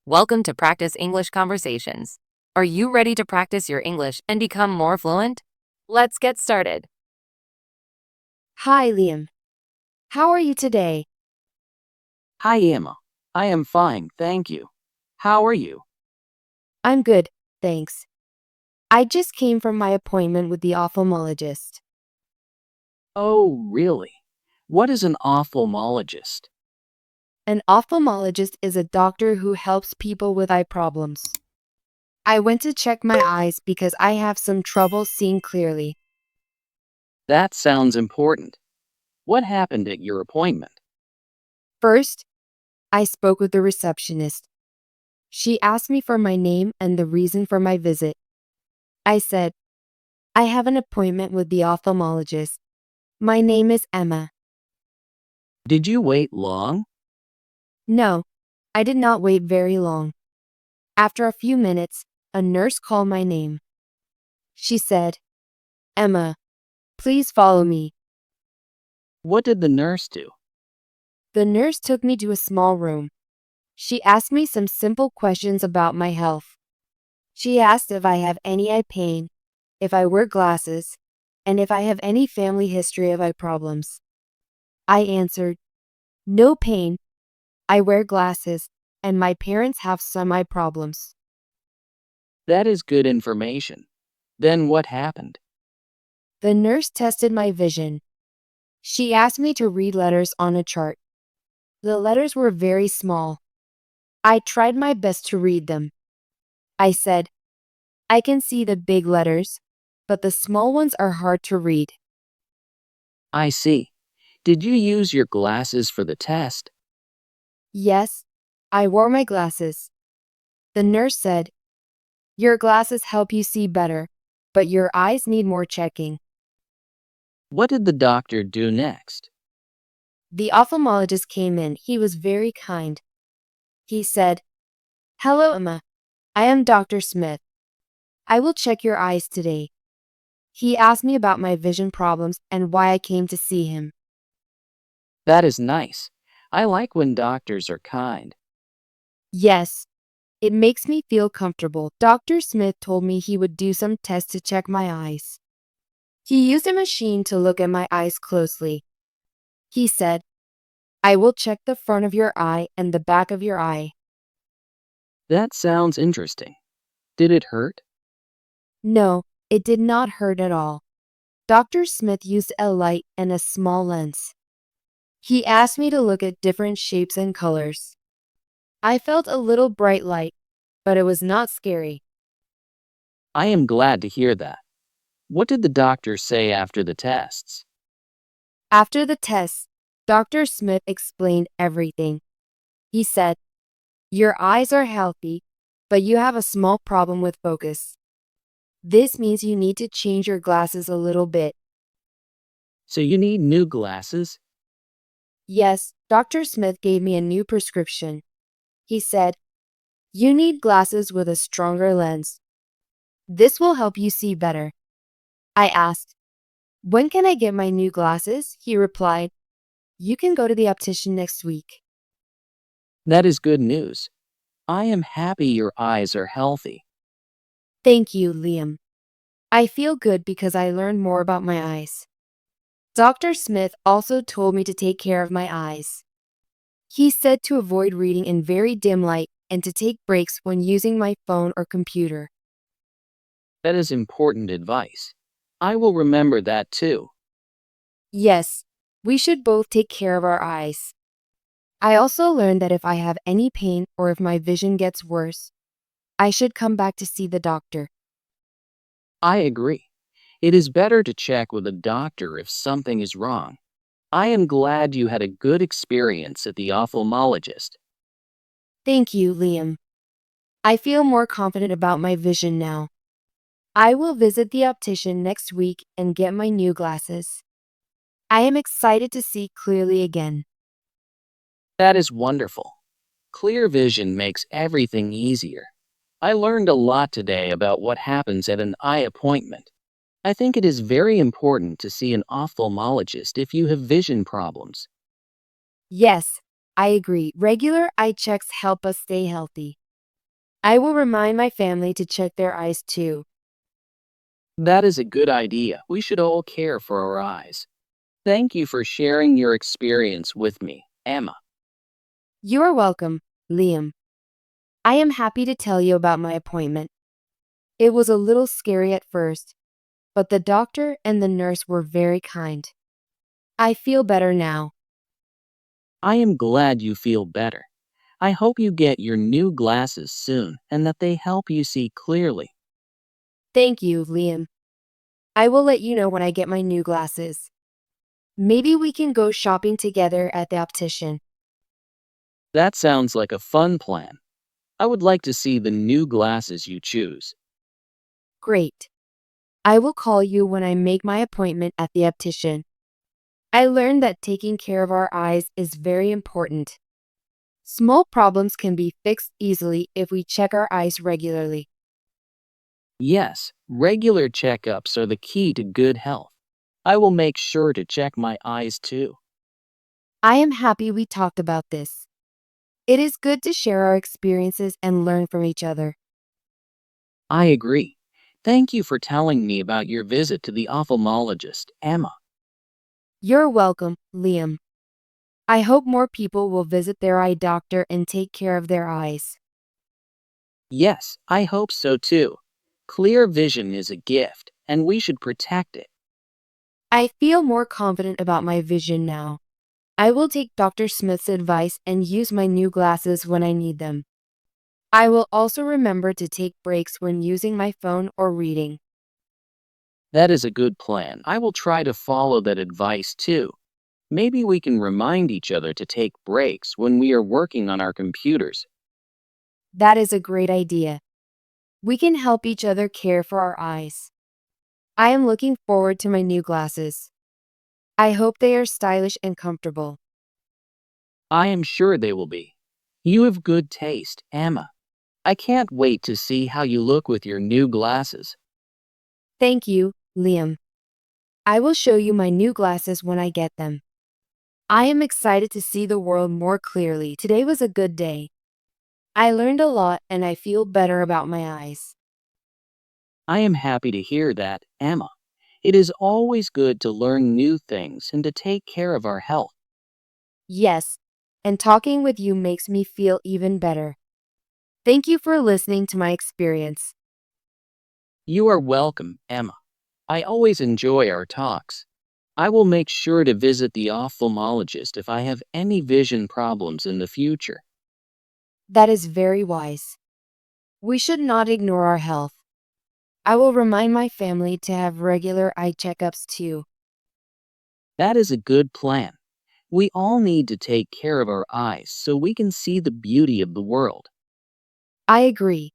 Welcome to Practice English Conversations. Are you ready to practice your English and become more fluent? Let's get started. Hi, Liam. How are you today? Hi, Emma. I am fine, thank you. How are you? I'm good, thanks. I just came from my appointment with the ophthalmologist. Oh, really? What is an ophthalmologist? An ophthalmologist is a doctor who helps people with eye problems. I went to check my eyes because I have some trouble seeing clearly. That sounds important. What happened at your appointment? First, I spoke with the receptionist. She asked me for my name and the reason for my visit. I said, I have an appointment with the ophthalmologist. My name is Emma. Did you wait long? No, I did not wait very long. After a few minutes, a nurse called my name. She said, Emma, please follow me. What did the nurse do? The nurse took me to a small room. She asked me some simple questions about my health. She asked if I have any eye pain, if I wear glasses, and if I have any family history of eye problems. I answered, no pain, I wear glasses, and my parents have some eye problems. That is good information. Then what happened? The nurse tested my vision. She asked me to read letters on a chart. The letters were very small. I tried my best to read them. I said, I can see the big letters, but the small ones are hard to read. I see. Did you use your glasses for the test? Yes, I wore my glasses. The nurse said, your glasses help you see better, but your eyes need more checking. What did the doctor do next? The ophthalmologist came in. He was very kind. He said, hello, Emma. I am Dr. Smith. I will check your eyes today. He asked me about my vision problems and why I came to see him. That is nice. I like when doctors are kind. Yes, it makes me feel comfortable. Dr. Smith told me he would do some tests to check my eyes. He used a machine to look at my eyes closely. He said, I will check the front of your eye and the back of your eye. That sounds interesting. Did it hurt? No, it did not hurt at all. Dr. Smith used a light and a small lens. He asked me to look at different shapes and colors. I felt a little bright light, but it was not scary. I am glad to hear that. What did the doctor say after the tests? After the test, Dr. Smith explained everything. He said, your eyes are healthy, but you have a small problem with focus. This means you need to change your glasses a little bit. So you need new glasses? Yes, Dr. Smith gave me a new prescription. He said, you need glasses with a stronger lens. This will help you see better. I asked, when can I get my new glasses? He replied, you can go to the optician next week. That is good news. I am happy your eyes are healthy. Thank you, Liam. I feel good because I learned more about my eyes. Dr. Smith also told me to take care of my eyes. He said to avoid reading in very dim light and to take breaks when using my phone or computer. That is important advice. I will remember that too. Yes, we should both take care of our eyes. I also learned that if I have any pain or if my vision gets worse, I should come back to see the doctor. I agree. It is better to check with a doctor if something is wrong. I am glad you had a good experience at the ophthalmologist. Thank you, Liam. I feel more confident about my vision now. I will visit the optician next week and get my new glasses. I am excited to see clearly again. That is wonderful. Clear vision makes everything easier. I learned a lot today about what happens at an eye appointment. I think it is very important to see an ophthalmologist if you have vision problems. Yes, I agree. Regular eye checks help us stay healthy. I will remind my family to check their eyes too. That is a good idea. We should all care for our eyes. Thank you for sharing your experience with me, Emma. You are welcome, Liam. I am happy to tell you about my appointment. It was a little scary at first, but the doctor and the nurse were very kind. I feel better now. I am glad you feel better. I hope you get your new glasses soon and that they help you see clearly. Thank you, Liam. I will let you know when I get my new glasses. Maybe we can go shopping together at the optician. That sounds like a fun plan. I would like to see the new glasses you choose. Great. I will call you when I make my appointment at the optician. I learned that taking care of our eyes is very important. Small problems can be fixed easily if we check our eyes regularly. Yes, regular checkups are the key to good health. I will make sure to check my eyes too. I am happy we talked about this. It is good to share our experiences and learn from each other. I agree. Thank you for telling me about your visit to the ophthalmologist, Emma. You're welcome, Liam. I hope more people will visit their eye doctor and take care of their eyes. Yes, I hope so too. Clear vision is a gift, and we should protect it. I feel more confident about my vision now. I will take Dr. Smith's advice and use my new glasses when I need them. I will also remember to take breaks when using my phone or reading. That is a good plan. I will try to follow that advice too. Maybe we can remind each other to take breaks when we are working on our computers. That is a great idea. We can help each other care for our eyes. I am looking forward to my new glasses. I hope they are stylish and comfortable. I am sure they will be. You have good taste, Emma. I can't wait to see how you look with your new glasses. Thank you, Liam. I will show you my new glasses when I get them. I am excited to see the world more clearly. Today was a good day. I learned a lot and I feel better about my eyes. I am happy to hear that, Emma. It is always good to learn new things and to take care of our health. Yes, and talking with you makes me feel even better. Thank you for listening to my experience. You are welcome, Emma. I always enjoy our talks. I will make sure to visit the ophthalmologist if I have any vision problems in the future. That is very wise. We should not ignore our health. I will remind my family to have regular eye checkups too. That is a good plan. We all need to take care of our eyes so we can see the beauty of the world. I agree.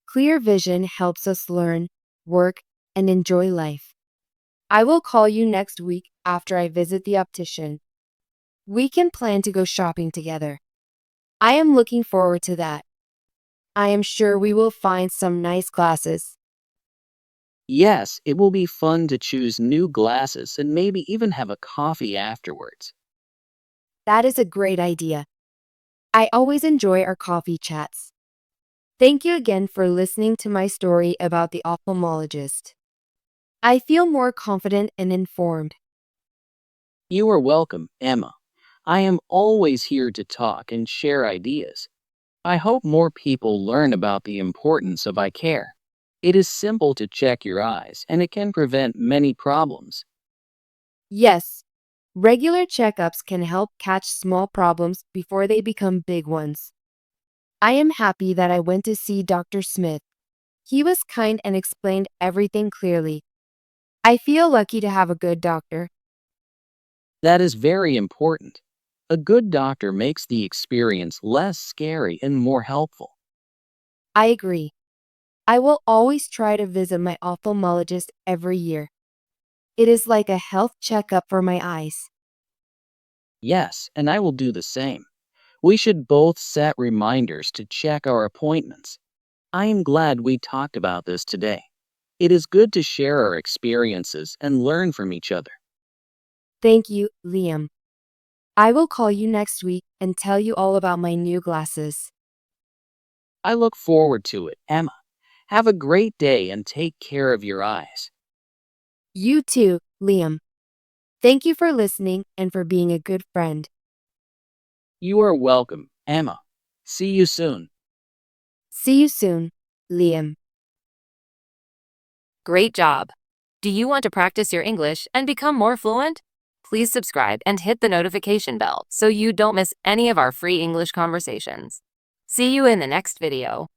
Clear vision helps us learn, work, and enjoy life. I will call you next week after I visit the optician. We can plan to go shopping together. I am looking forward to that. I am sure we will find some nice glasses. Yes, it will be fun to choose new glasses and maybe even have a coffee afterwards. That is a great idea. I always enjoy our coffee chats. Thank you again for listening to my story about the ophthalmologist. I feel more confident and informed. You are welcome, Emma. I am always here to talk and share ideas. I hope more people learn about the importance of eye care. It is simple to check your eyes and it can prevent many problems. Yes, regular checkups can help catch small problems before they become big ones. I am happy that I went to see Dr. Smith. He was kind and explained everything clearly. I feel lucky to have a good doctor. That is very important. A good doctor makes the experience less scary and more helpful. I agree. I will always try to visit my ophthalmologist every year. It is like a health checkup for my eyes. Yes, and I will do the same. We should both set reminders to check our appointments. I am glad we talked about this today. It is good to share our experiences and learn from each other. Thank you, Liam. I will call you next week and tell you all about my new glasses. I look forward to it, Emma. Have a great day and take care of your eyes. You too, Liam. Thank you for listening and for being a good friend. You are welcome, Emma. See you soon. See you soon, Liam. Great job! Do you want to practice your English and become more fluent? Please subscribe and hit the notification bell so you don't miss any of our free English conversations. See you in the next video.